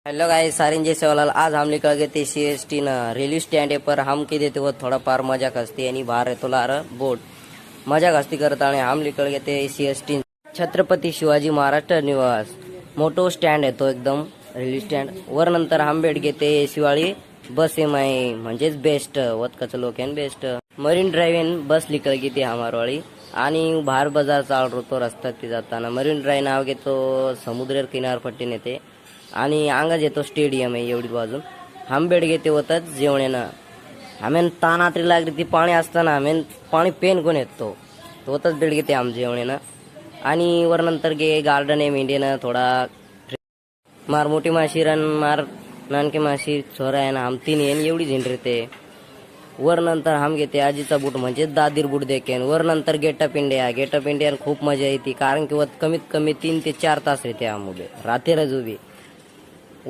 hello guys, Sareen जैसे वाला आज हम निकल गए थे CST न रेलवे स्टैंड पर हम की देते वो थोड़ा पार मजा कसती आणि बाहर येतो लार बोट मजा कसती करता आणि हम निकल गए थे CST छत्रपती शिवाजी महाराज टर्निवास मोठो स्टँड आहे तो एकदम रेल्वे स्टँड वर नंतर हम भेट घेते एसी वाली बस एमआई म्हणजेच बेस्ट वतकाचं लोकेन बेस्ट मरीन ड्राईव्ह बस निकल गई थी हमार वाली आणि बाहेर बाजार चालत होतो रस्त्यात ती जाताना मरीन ड्राईव्ह नाव घेतो समुद्र किनारपट्टी नेते आणि अंगाच येतो स्टेडियम आहे एवढी बाजून हांबेड घेते होतात जेवण्यानं आम्ही तानात्री लागली ती पाणी असताना आम्ही पाणी पेन कोण येतो तो होतच बेड घेते आम जेवण्यानं आणि वर नंतर गे गार्डन आहे मेंढीनं थोडा मार मोठी माशी रन मार नानके माशी छोरा आहे ना आम तीन येईन एवढी झेंड ते वर नंतर हम घेते आजीचा बूट म्हणजे दादीर बूट देखेन वर नंतर गेटअप इंडिया खूप मजा येते कारण की कमीत कमी 3 ते 4 तास येते आम उभे रात्री उभी